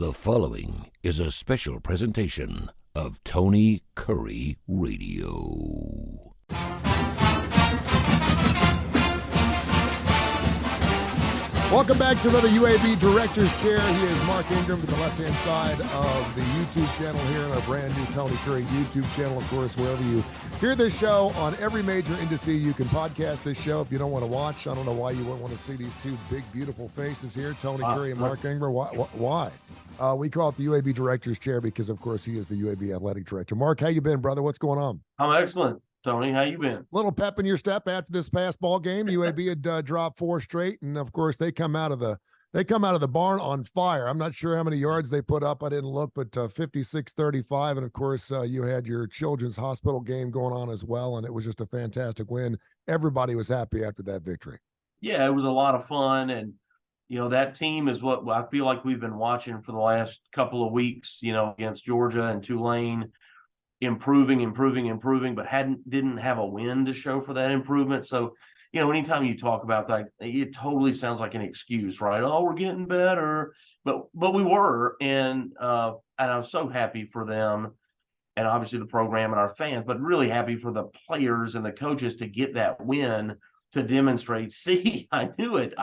The following is a special presentation of Tony Curry Radio. Welcome back to another UAB Director's Chair. He is Mark Ingram to the left-hand side of the YouTube channel here on our brand new Tony Curry YouTube channel. Of course, wherever you hear this show on every major industry, you can podcast this show if you don't want to watch. I don't know why you wouldn't want to see these two big, beautiful faces here, Tony Curry and Mark Ingram. Why? We call it the UAB Director's Chair because, of course, he is the UAB Athletic Director. Mark, how you been, brother? What's going on? I'm excellent. Tony, how you been? Little pep in your step after this past ball game. UAB had dropped 4 straight, and of course they come out of the barn on fire. I'm not sure how many yards they put up. I didn't look, but 56-35, and of course you had your Children's Hospital game going on as well, and it was just a fantastic win. Everybody was happy after that victory. Yeah, it was a lot of fun, and that team is what I feel like we've been watching for the last couple of weeks. Against Georgia and Tulane. Improving, but didn't have a win to show for that improvement. So, anytime you talk about that, it totally sounds like an excuse, right? Oh, we're getting better, but we were, and I'm so happy for them, and obviously the program and our fans, but really happy for the players and the coaches to get that win to demonstrate. See, I knew it.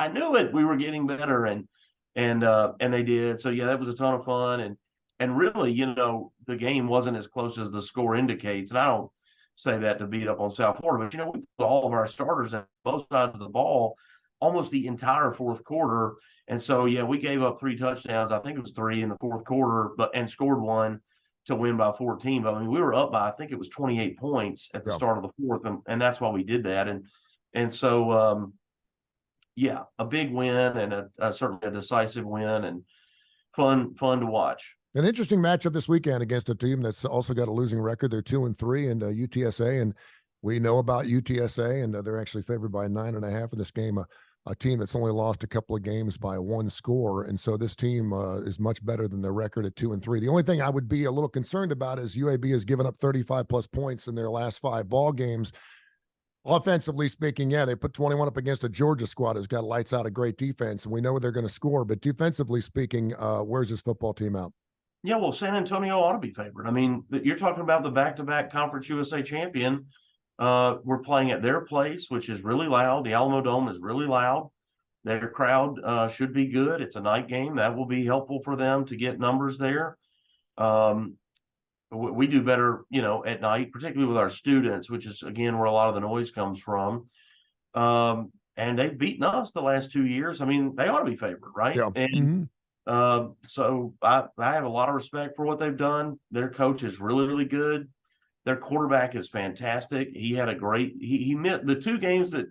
We were getting better, and they did. So yeah, that was a ton of fun, and really, the game wasn't as close as the score indicates. And I don't say that to beat up on South Florida, but, we put all of our starters at both sides of the ball almost the entire fourth quarter. And so, yeah, we gave up 3 touchdowns. I think it was 3 in the fourth quarter, and scored 1 to win by 14. But, we were up by, I think it was 28 points at the start of the fourth, and that's why we did that. And so, yeah, a big win, and certainly a decisive win, and fun to watch. An interesting matchup this weekend against a team that's also got a losing record. They're 2-3, and UTSA, and we know about UTSA, and they're actually favored by 9.5 in this game. A team that's only lost a couple of games by 1 score, and so this team is much better than their record at 2-3. The only thing I would be a little concerned about is UAB has given up 35-plus points in their last 5 ball games. Offensively speaking, yeah, they put 21 up against a Georgia squad who's got lights out, a great defense, and we know they're going to score. But defensively speaking, where's this football team out? Yeah, well, San Antonio ought to be favored. You're talking about the back-to-back Conference USA champion. We're playing at their place, which is really loud. The Alamo Dome is really loud. Their crowd should be good. It's a night game. That will be helpful for them to get numbers there. We do better, at night, particularly with our students, which is, again, where a lot of the noise comes from. And they've beaten us the last 2 years. They ought to be favored, right? Yeah. And so I have a lot of respect for what they've done. Their coach is really, really good. Their quarterback is fantastic. He had a great, he met the 2 games that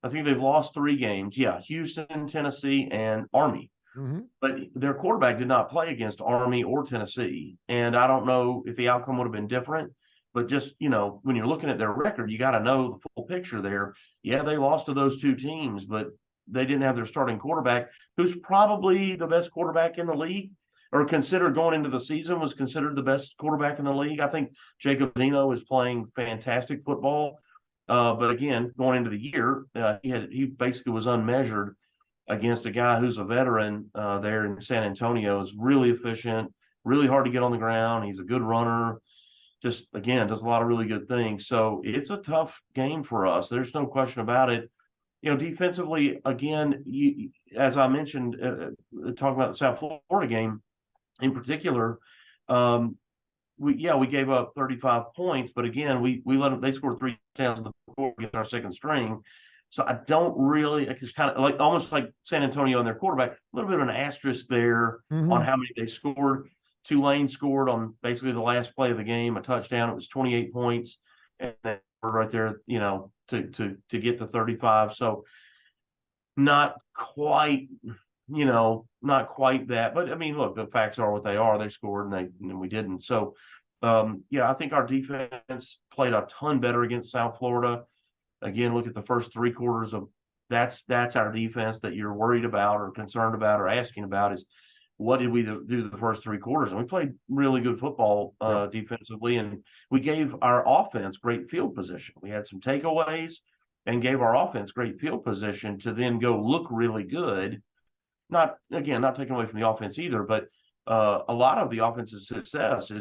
I think they've lost 3 games. Yeah. Houston, Tennessee, and Army. Mm-hmm. But their quarterback did not play against Army or Tennessee. And I don't know if the outcome would have been different, but just, when you're looking at their record, you got to know the full picture there. Yeah, they lost to those 2 teams, but they didn't have their starting quarterback, who's probably the best quarterback in the league, or considered going into the season was considered the best quarterback in the league. I think Jacob Zeno is playing fantastic football. But again, going into the year, he basically was unmeasured against a guy who's a veteran there in San Antonio. Is really efficient, really hard to get on the ground. He's a good runner. Just, again, does a lot of really good things. So it's a tough game for us. There's no question about it. Defensively, again, as I mentioned, talking about the South Florida game in particular, we gave up 35 points, but again, we let them. They scored 3 touchdowns in the fourth against our second string. So I don't really. It's kind of like almost like San Antonio and their quarterback. A little bit of an asterisk there on how many they scored. Tulane scored on basically the last play of the game, a touchdown. It was 28 points, and they were right there, to get to 35. So not quite that. But look, the facts are what they are. They scored and we didn't. So I think our defense played a ton better against South Florida. Again, look at the first 3 quarters of that's our defense that you're worried about or concerned about or asking about is what did we do the first 3 quarters? And we played really good football defensively, and we gave our offense great field position. We had some takeaways and gave our offense great field position to then go look really good. Not taking away from the offense either, but a lot of the offensive success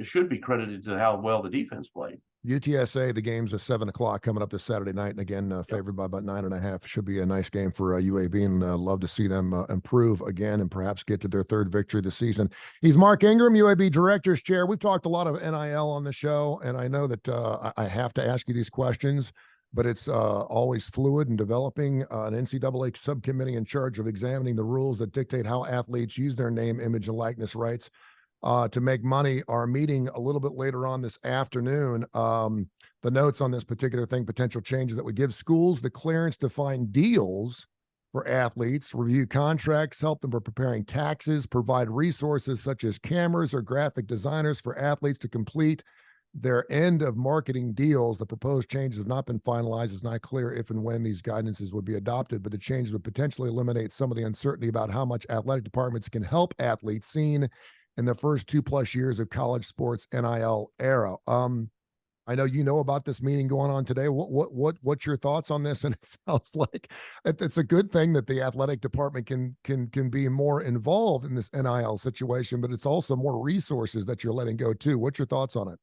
should be credited to how well the defense played. UTSA, the game's at 7:00 coming up this Saturday night, and again, favored by about 9.5. Should be a nice game for UAB, and love to see them improve again and perhaps get to their third victory this season. He's Mark Ingram, UAB Director's Chair. We've talked a lot of NIL on the show, and I know that I have to ask you these questions, but it's always fluid and developing. An NCAA subcommittee in charge of examining the rules that dictate how athletes use their name, image, and likeness rights to make money are meeting a little bit later on this afternoon. The notes on this particular thing, potential changes that would give schools the clearance to find deals for athletes, review contracts, help them with preparing taxes, provide resources such as cameras or graphic designers for athletes to complete their end of marketing deals. The proposed changes have not been finalized. It's not clear if and when these guidances would be adopted, but the changes would potentially eliminate some of the uncertainty about how much athletic departments can help athletes seen in the first 2+ years of college sports NIL era. I know you know about this meeting going on today. What's your thoughts on this? And it sounds like it's a good thing that the athletic department can be more involved in this NIL situation, but it's also more resources that you're letting go too. What's your thoughts on it?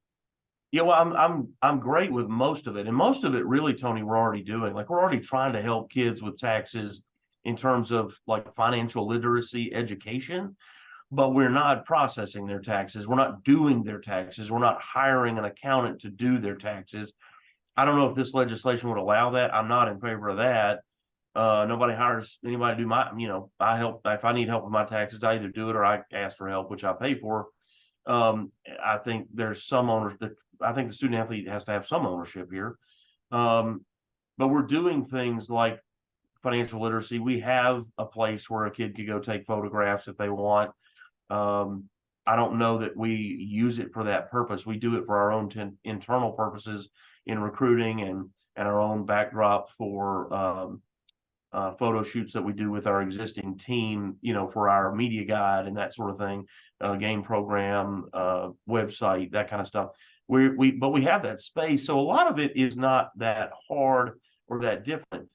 Yeah, well, I'm great with most of it, and most of it really, Tony, we're already doing. Like, we're already trying to help kids with taxes in terms of like financial literacy education, but we're not processing their taxes. We're not doing their taxes. We're not hiring an accountant to do their taxes. I don't know if this legislation would allow that. I'm not in favor of that. Nobody hires anybody to do my, I help. If I need help with my taxes, I either do it or I ask for help, which I pay for. I think there's some owners that I think the student athlete has to have some ownership here. But we're doing things like financial literacy. We have a place where a kid could go take photographs if they want. I don't know that we use it for that purpose. We do it for our own internal purposes in recruiting and our own backdrop for photo shoots that we do with our existing team, for our media guide and that sort of thing, game program, website, that kind of stuff. But we have that space. So a lot of it is not that hard or that different.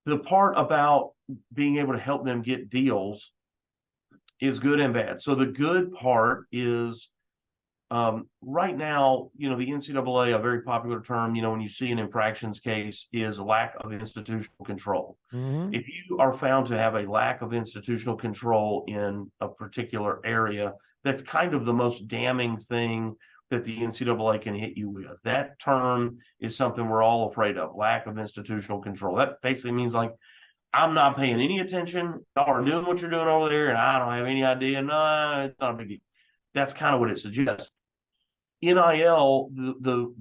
The part about being able to help them get deals is good and bad. So the good part is right now, the NCAA, a very popular term, when you see an infractions case, is a lack of institutional control. Mm-hmm. If you are found to have a lack of institutional control in a particular area, that's kind of the most damning thing that the NCAA can hit you with. That term is something we're all afraid of, lack of institutional control. That basically means like, I'm not paying any attention. Y'all are doing what you're doing over there, and I don't have any idea. No, it's not a big deal. That's kind of what it suggests. NIL, the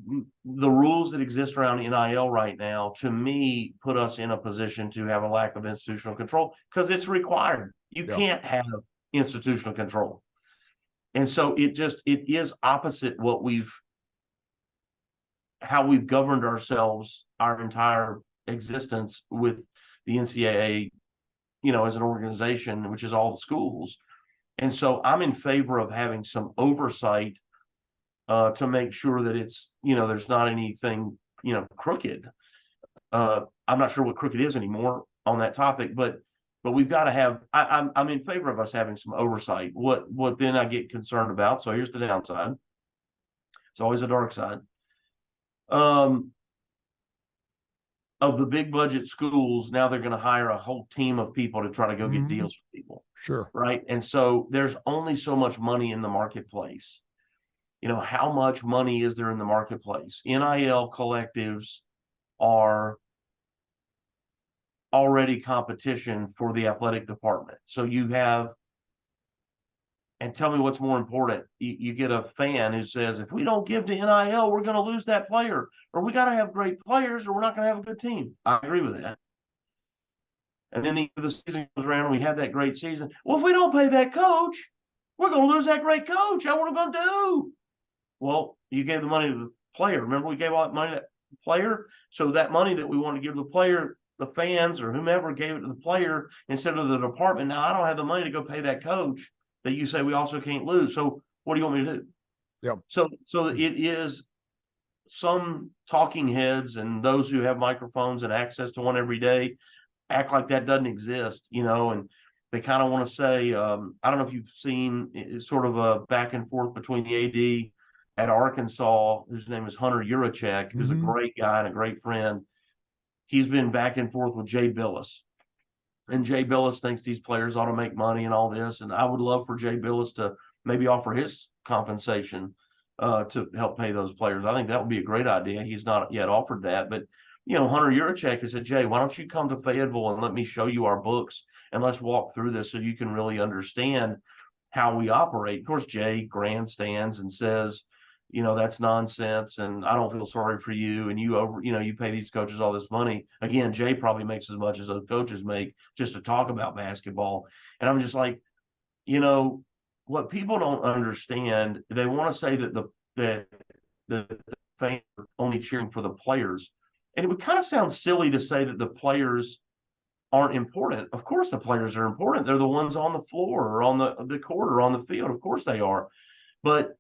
rules that exist around NIL right now, to me, put us in a position to have a lack of institutional control because it's required. You can't have institutional control. And so it is opposite how we've governed ourselves our entire existence with the NCAA, as an organization, which is all the schools. And so I'm in favor of having some oversight to make sure that it's, there's not anything, crooked. I'm not sure what crooked is anymore on that topic, but we've got to have, I'm in favor of us having some oversight. What then I get concerned about, so here's the downside. It's always a dark side. Of the big budget schools, now they're going to hire a whole team of people to try to go get deals for people. Sure. Right. And so there's only so much money in the marketplace. How much money is there in the marketplace? NIL collectives are already competition for the athletic department. So you have, and tell me what's more important. You get a fan who says, if we don't give to NIL, we're going to lose that player, or we got to have great players, or we're not going to have a good team. I agree with that. And then the season goes around and we have that great season. Well, if we don't pay that coach, we're going to lose that great coach. What are we going to do? Well, you gave the money to the player. Remember, we gave all that money to the player. So that money that we want to give the player, the fans or whomever gave it to the player instead of the department. Now I don't have the money to go pay that coach that you say we also can't lose. So what do you want me to do? Yeah. So it is some talking heads and those who have microphones and access to one every day act like that doesn't exist, and They kind of want to say, I don't know if you've seen sort of a back and forth between the AD at Arkansas, whose name is Hunter Yurachek, who's a great guy and a great friend. He's been back and forth with Jay Billis. And Jay Billis thinks these players ought to make money and all this. And I would love for Jay Billis to maybe offer his compensation to help pay those players. I think that would be a great idea. He's not yet offered that. But, Hunter Yurachek has said, Jay, why don't you come to Fayetteville and let me show you our books and let's walk through this so you can really understand how we operate. Of course, Jay grandstands and says, that's nonsense and I don't feel sorry for you. And you pay these coaches all this money. Again, Jay probably makes as much as those coaches make just to talk about basketball. And I'm just like, what people don't understand, they want to say that the fans are only cheering for the players. And it would kind of sound silly to say that the players aren't important. Of course, the players are important. They're the ones on the floor or on the court or on the field. Of course they are. But,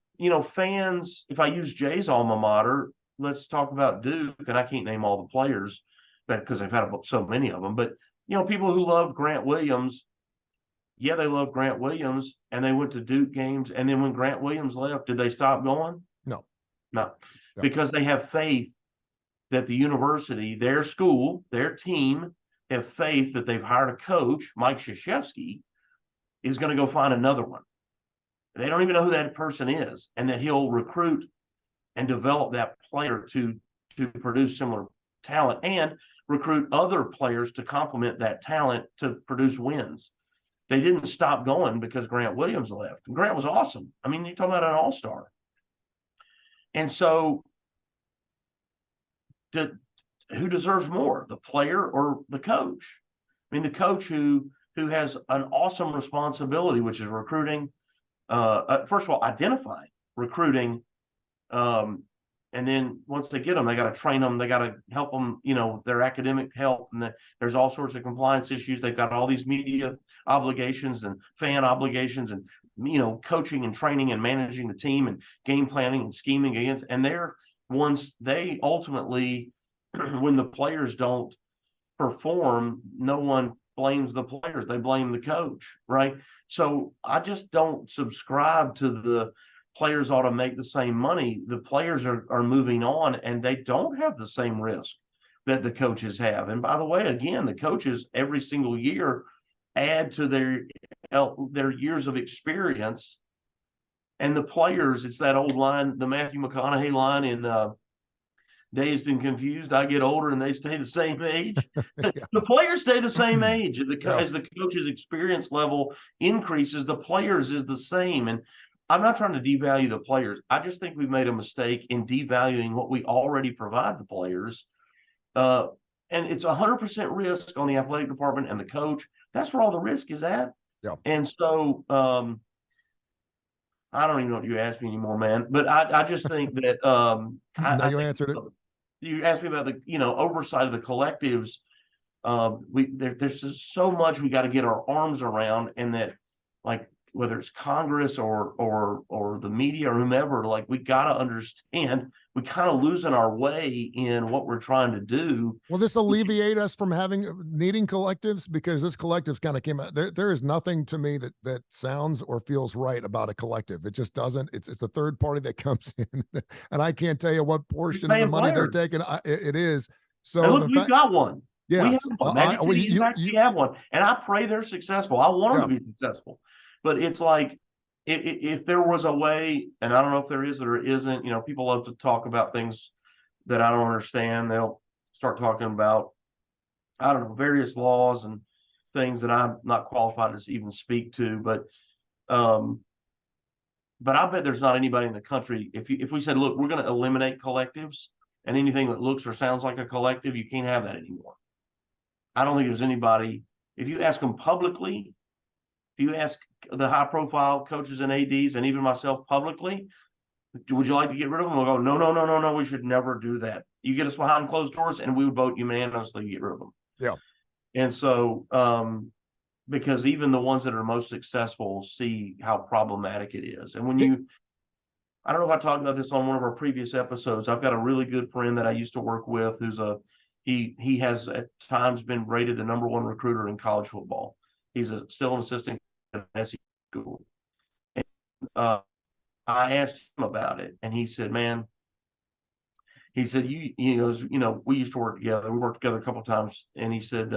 fans, if I use Jay's alma mater, let's talk about Duke, and I can't name all the players because they've had so many of them. But, people who love Grant Williams, yeah, they love Grant Williams, and they went to Duke games. And then when Grant Williams left, did they stop going? No. Because they have faith that the university, their school, their team, have faith that they've hired a coach, Mike Krzyzewski, is going to go find another one. They don't even know who that person is, and that he'll recruit and develop that player to produce similar talent and recruit other players to complement that talent to produce wins. They didn't stop going because Grant Williams left. And Grant was awesome. I mean, you're talking about an all-star. And so who deserves more, the player or the coach? I mean, the coach who has an awesome responsibility, which is recruiting, first of all, identifying, recruiting, and then once they get them, they got to train them, they got to help them, their academic help, and there's all sorts of compliance issues. They've got all these media obligations and fan obligations and, coaching and training and managing the team and game planning and scheming against, and they ultimately, when the players don't perform, no one blames the players. They blame the coach, right? So I just don't subscribe to the players ought to make the same money. The players are moving on, and they don't have the same risk that the coaches have. And by the way, again, the coaches every single year add to their years of experience. And the players, it's that old line, the Matthew McConaughey line in Dazed and Confused, I get older and they stay the same age. Yeah. The players stay the same age. As the coach's experience level increases, the players is the same. And I'm not trying to devalue the players. I just think we've made a mistake in devaluing what we already provide the players. And it's 100% risk on the athletic department and the coach. That's where all the risk is at. Yeah. And so I don't even know what you asked me anymore, man. But I just think that you answered it. You asked me about the oversight of the collectives. There's just so much we got to get our arms around, and that, like, whether it's Congress or the media or whomever, like, we got to understand we kind of losing our way in what we're trying to do. Will this alleviate us from needing collectives? Because this collectives kind of came out. There is nothing to me that sounds or feels right about a collective. It just doesn't. It's the third party that comes in, and I can't tell you what portion of the money they're taking. It is. So and look, we've got one. Yeah, we have one. You actually have one, and I pray they're successful. I want them to be successful. But it's like, if there was a way, and I don't know if there is or isn't, people love to talk about things that I don't understand. They'll start talking about, I don't know, various laws and things that I'm not qualified to even speak to. But I bet there's not anybody in the country, if we said, look, we're going to eliminate collectives, and anything that looks or sounds like a collective, you can't have that anymore. I don't think there's anybody, if you ask them publicly, if you ask the high-profile coaches and ADs, and even myself publicly, would you like to get rid of them? We'll go, no, we should never do that. You get us behind closed doors, and we would vote unanimously to get rid of them. Yeah. And so, because even the ones that are most successful see how problematic it is. And when I don't know if I talked about this on one of our previous episodes. I've got a really good friend that I used to work with who's he has at times been rated the #1 recruiter in college football. He's still an assistant at an SEC school. And, I asked him about it, and he said, "Man," he said, we used to work together. We worked together a couple of times, and he said,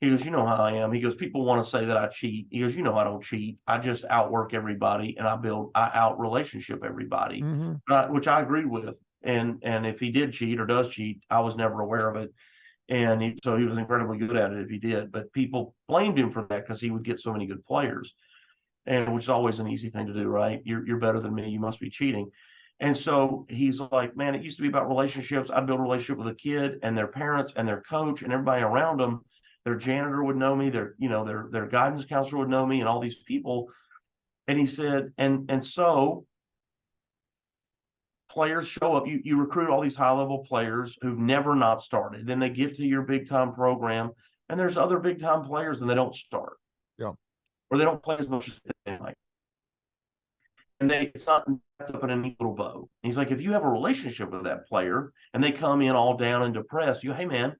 he goes, "You know how I am." He goes, "People want to say that I cheat." He goes, I don't cheat. I just outwork everybody, and I out relationship everybody, which I agree with. And if he did cheat or does cheat, I was never aware of it. And so he was incredibly good at it if he did. But people blamed him for that because he would get so many good players, and which is always an easy thing to do, right? You're better than me. You must be cheating. And so he's like, "Man, it used to be about relationships. I'd build a relationship with a kid and their parents and their coach and everybody around them. Their janitor would know me. Their guidance counselor would know me, and all these people." And he said, and so players show up. You recruit all these high-level players who've never not started. Then they get to your big-time program, and there's other big-time players, and they don't start. Yeah. Or they don't play as much as they like. And it's not wrapped up in a neat little bow. And he's like, if you have a relationship with that player and they come in all down and depressed, hey, man,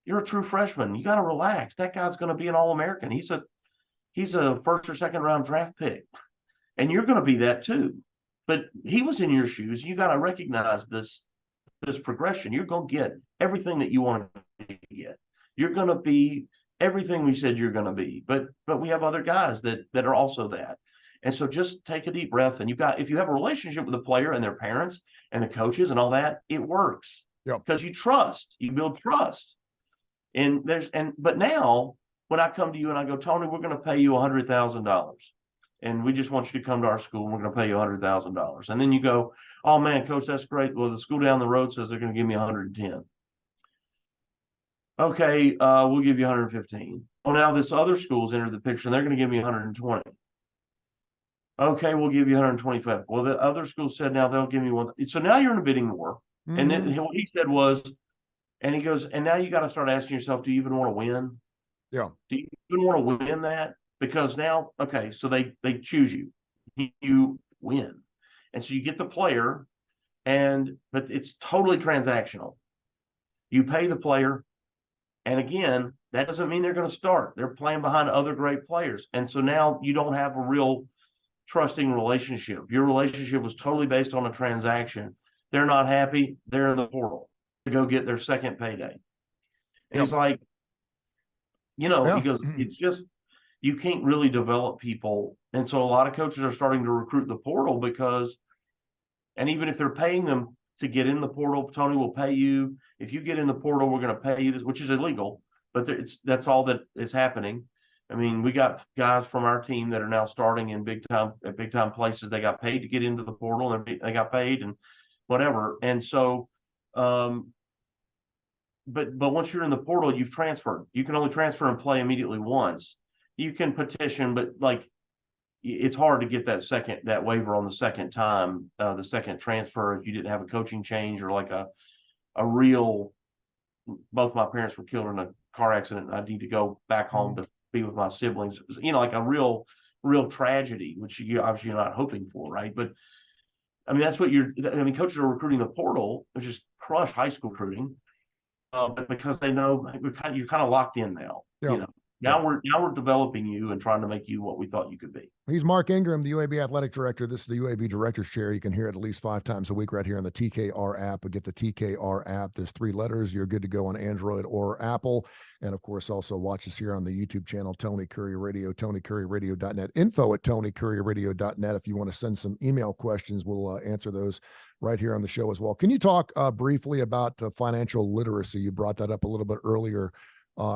you're a true freshman. You got to relax. That guy's going to be an All-American. He's a first or second round draft pick. And you're going to be that too. But he was in your shoes. You got to recognize this progression. You're going to get everything that you want to get. You're going to be everything we said you're going to be. But we have other guys that are also that. And so just take a deep breath. And if you have a relationship with the player and their parents and the coaches and all that, it works. Because you build trust. But now when I come to you and I go, "Tony, we're going to pay you $100,000. And we just want you to come to our school and we're going to pay you $100,000. And then you go, "Oh man, coach, that's great. Well, the school down the road says they're going to give me 110. Okay, we'll give you 115. Oh, now this other school's entered the picture and they're going to give me 120. Okay, we'll give you 125. Well, the other school said now they'll give me one. So now you're in a bidding war." And then what he said was, and he goes, "And now you got to start asking yourself, do you even want to win? Yeah. Do you even want to win that? Because now, okay, so they choose you. You win. And so you get the player, but it's totally transactional. You pay the player, and again, that doesn't mean they're going to start. They're playing behind other great players. And so now you don't have a real trusting relationship. Your relationship was totally based on a transaction. They're not happy. They're in the portal to go get their second payday." And he's like, he goes, "It's just, you can't really develop people." And so a lot of coaches are starting to recruit the portal and even if they're paying them to get in the portal, "Tony will pay you. If you get in the portal, we're going to pay you this," which is illegal, but that's all that is happening. I mean, we got guys from our team that are now starting in big time places. They got paid to get into the portal, and they got paid and whatever. And so, but once you're in the portal, you've transferred. You can only transfer and play immediately once. You can petition, but it's hard to get that waiver on the second time, the second transfer, if you didn't have a coaching change or like a real. Both my parents were killed in a car accident. And I need to go back home to be with my siblings. Like a real tragedy, which you obviously you're not hoping for, right? But I mean, that's what coaches are recruiting the portal, which is crush high school recruiting, but because they know you're kind of locked in now. Now we're developing you and trying to make you what we thought you could be. He's Mark Ingram, the UAB athletic director. This is the UAB Director's Chair. You can hear it at least 5 times a week right here on the TKR app. Get the TKR app. There's 3 letters. You're good to go on Android or Apple. And, of course, also watch us here on the YouTube channel, Tony Curry Radio, TonyCurryRadio.net, info@TonyCurryRadio.net. If you want to send some email questions, we'll answer those right here on the show as well. Can you talk briefly about financial literacy? You brought that up a little bit earlier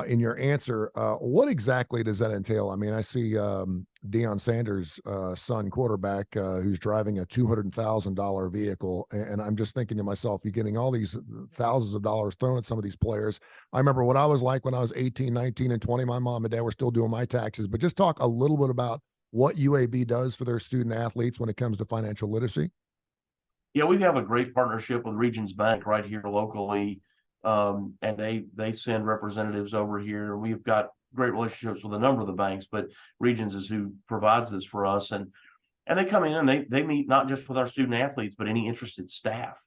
in your answer. What exactly does that entail? I mean, I see Deion Sanders' son, quarterback, who's driving a $200,000 vehicle. And I'm just thinking to myself, you're getting all these thousands of dollars thrown at some of these players. I remember what I was like when I was 18, 19, and 20. My mom and dad were still doing my taxes. But just talk a little bit about what UAB does for their student athletes when it comes to financial literacy. Yeah, we have a great partnership with Regions Bank right here locally. And they send representatives over here. We've got great relationships with a number of the banks, but Regions is who provides this for us. And they come in and they meet not just with our student athletes, but any interested staff.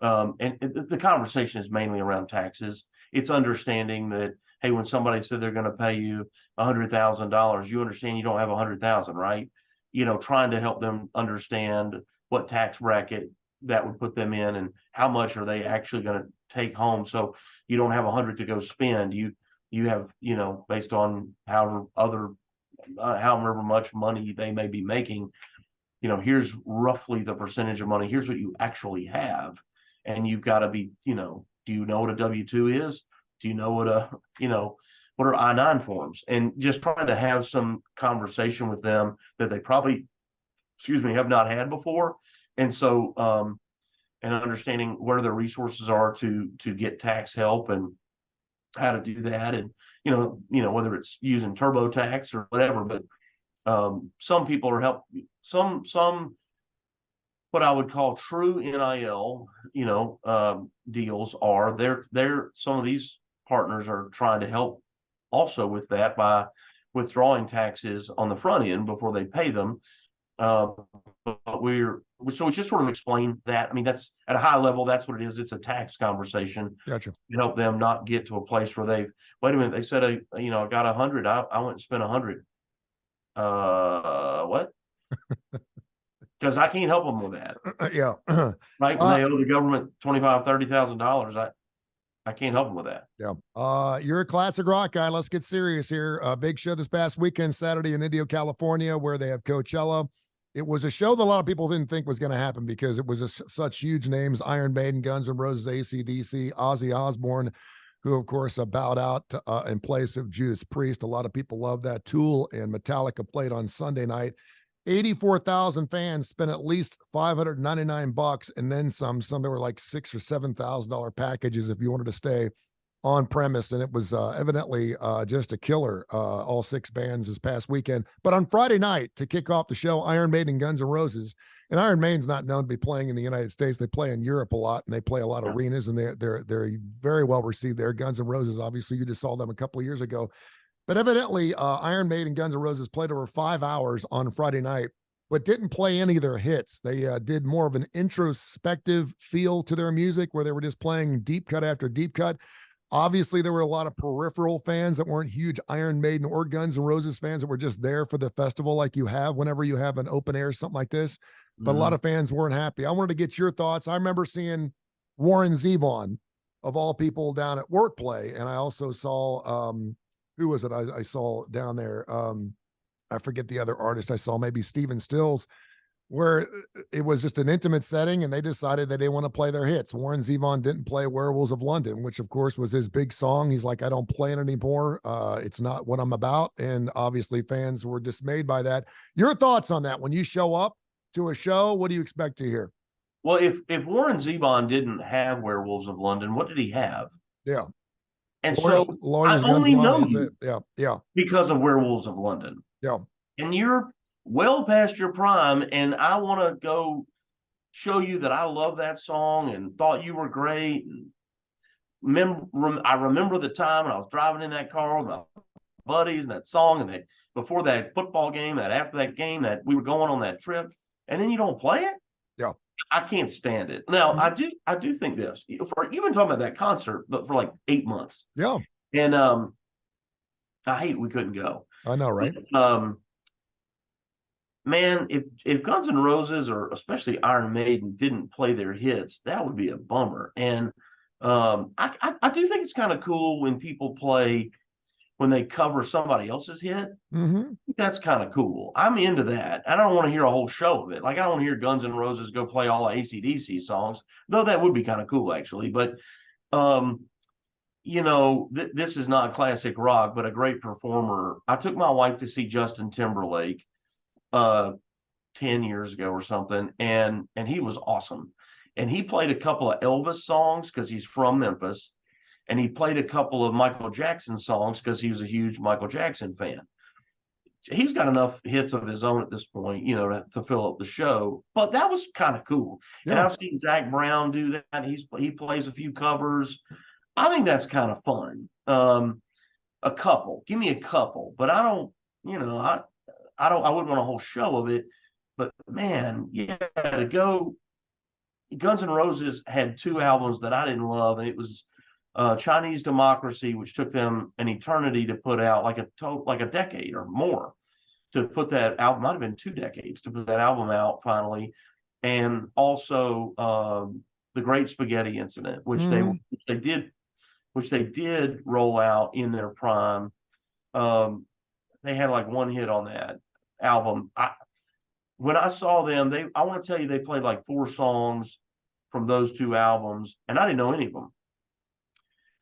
And the conversation is mainly around taxes. It's understanding that hey, when somebody said they're going to pay you $100,000, you understand you don't have 100,000, right? Trying to help them understand what tax bracket that would put them in and how much are they actually going to take home. So you don't have 100 to go spend. You have, based on however much money they may be making, here's roughly the percentage of money. Here's what you actually have. And you've got to be, do you know what a W-2 is? Do you know what what are I-9 forms? And just trying to have some conversation with them that they probably, have not had before. And so, and understanding where their resources are to get tax help and how to do that. And, whether it's using TurboTax or whatever, but some people are some what I would call true NIL, deals are some of these partners are trying to help also with that by withdrawing taxes on the front end before they pay them. But so we just sort of explain that. I mean, that's at a high level, that's what it is. It's a tax conversation. Gotcha. To help them not get to a place where wait a minute, they said, I got 100. I went and spent 100. What? Because I can't help them with that. Yeah. Right. When they owe the government $25,000-$30,000, I can't help them with that. Yeah. You're a classic rock guy. Let's get serious here. Big show this past weekend, Saturday in Indio, California, where they have Coachella. It was a show that a lot of people didn't think was going to happen because it was such huge names: Iron Maiden, Guns N' Roses, AC/DC, Ozzy Osbourne, who of course bowed out in place of Judas Priest. A lot of people love that. Tool and Metallica played on Sunday night. 84,000 fans spent at least $599 and then some. Some there were like $6,000 or $7,000 packages if you wanted to stay on premise, and it was evidently just a killer. All six bands this past weekend, but on Friday night to kick off the show, Iron Maiden, Guns N' Roses, and Iron Maiden's not known to be playing in the United States. They play in Europe a lot, and they play a lot of arenas, and they're very well received there. Guns N' Roses, obviously, you just saw them a couple of years ago. But evidently, Iron Maiden, Guns N' Roses played over 5 hours on Friday night, but didn't play any of their hits. They did more of an introspective feel to their music where they were just playing deep cut after deep cut. Obviously, there were a lot of peripheral fans that weren't huge Iron Maiden or Guns N' Roses fans that were just there for the festival like you have whenever you have an open air, something like this. But a lot of fans weren't happy. I wanted to get your thoughts. I remember seeing Warren Zevon, of all people, down at Work play, and I also saw who was it? I saw down there. I forget the other artist I saw, maybe Steven Stills, where it was just an intimate setting and they decided that they want to play their hits. Warren Zevon didn't play Werewolves of London, which of course was his big song. He's like, I don't play it anymore. It's not what I'm about. And obviously fans were dismayed by that. Your thoughts on that? When you show up to a show, what do you expect to hear? Well, if Warren Zevon didn't have Werewolves of London, what did he have? Yeah. And Lawyers, I only know you yeah, because of Werewolves of London. Yeah. And you're well past your prime, and I want to go show you that I love that song and thought you were great. And I remember the time when I was driving in that car with my buddies and that song, and that before that football game, that after that game, that we were going on that trip, and then you don't play it. Yeah. I can't stand it. Now, I do think this. You've been talking about that concert, but for like 8 months. Yeah. And I hate we couldn't go. I know, right? Man, if Guns N' Roses or especially Iron Maiden didn't play their hits, that would be a bummer. And I do think it's kind of cool when people play when they cover somebody else's hit. Mm-hmm. That's kind of cool. I'm into that. I don't want to hear a whole show of it. Like, I don't want to hear Guns N' Roses go play all AC/DC songs, though that would be kind of cool, actually. But, this is not classic rock, but a great performer. I took my wife to see Justin Timberlake 10 years ago or something, and he was awesome. And he played a couple of Elvis songs because he's from Memphis. And he played a couple of Michael Jackson songs because he was a huge Michael Jackson fan. He's got enough hits of his own at this point, to fill up the show. But that was kind of cool. Yeah. And I've seen Zach Brown do that. He plays a few covers. I think that's kind of fun. A couple. Give me a couple. But I don't, I wouldn't want a whole show of it. But man, yeah, to go. Guns N' Roses had 2 albums that I didn't love, and it was Chinese Democracy, which took them an eternity to put out, like a decade or more to put that album, might have been 2 decades to put that album out finally. And also the Great Spaghetti Incident, which they did roll out in their prime. They had like one hit on that album. When I saw them, I want to tell you, they played like 4 songs from those 2 albums, and I didn't know any of them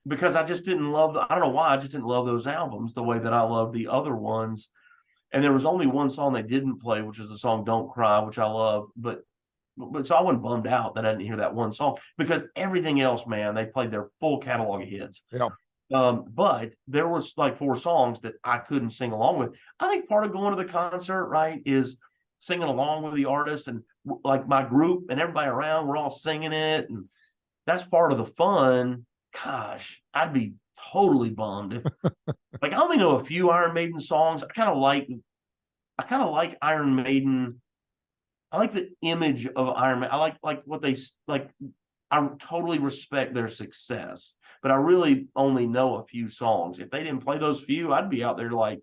because I just didn't love I don't know why, I just didn't love those albums the way that I love the other ones. And there was only one song they didn't play, which is the song "Don't Cry," which I love. But so I wasn't bummed out that I didn't hear that one song, because everything else, man, they played their full catalog of hits. Yeah. But there was like 4 songs that I couldn't sing along with. I think part of going to the concert, right, is singing along with the artist, and like my group and everybody around, we're all singing it, and that's part of the fun. Gosh, I'd be totally bummed if like I only know a few Iron Maiden songs. I kind of like Iron Maiden. I like the image of Iron Maiden. I like what they like. I totally respect their success, but I really only know a few songs. If they didn't play those few, I'd be out there like,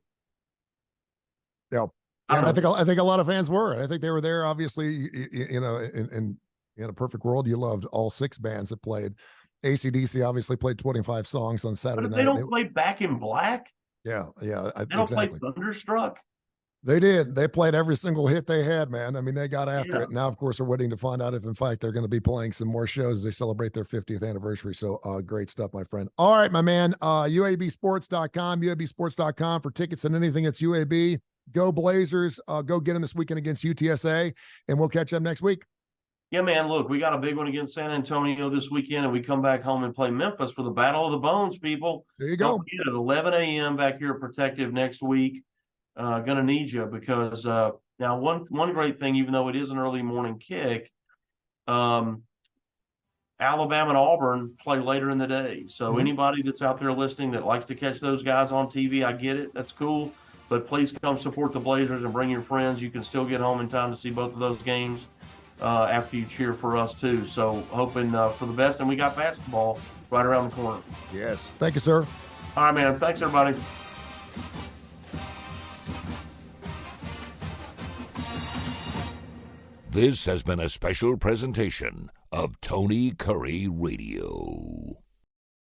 yeah. And I think a lot of fans were. I think they were there. Obviously, in a perfect world, you loved all 6 bands that played. AC/DC obviously played 25 songs on Saturday night. They don't play Back in Black. Yeah. They don't exactly. play Thunderstruck. They did. They played every single hit they had, man. I mean, they got after Yeah. it. Now, of course, we're waiting to find out if, in fact, they're going to be playing some more shows as they celebrate their 50th anniversary. So great stuff, my friend. All right, my man. UABsports.com, UABsports.com for tickets and anything that's UAB. Go Blazers. Go get them this weekend against UTSA, and we'll catch them next week. Yeah, man, look, we got a big one against San Antonio this weekend, and we come back home and play Memphis for the Battle of the Bones, people. There you go. Don't forget, at 11 a.m. back here at Protective next week. Gonna need you, because now one great thing, even though it is an early morning kick, Alabama and Auburn play later in the day. So anybody that's out there listening that likes to catch those guys on TV, I get it. That's cool. But please come support the Blazers and bring your friends. You can still get home in time to see both of those games after you cheer for us too. So hoping for the best. And we got basketball right around the corner. Yes. Thank you, sir. All right, man. Thanks, everybody. This has been a special presentation of Tony Curry Radio.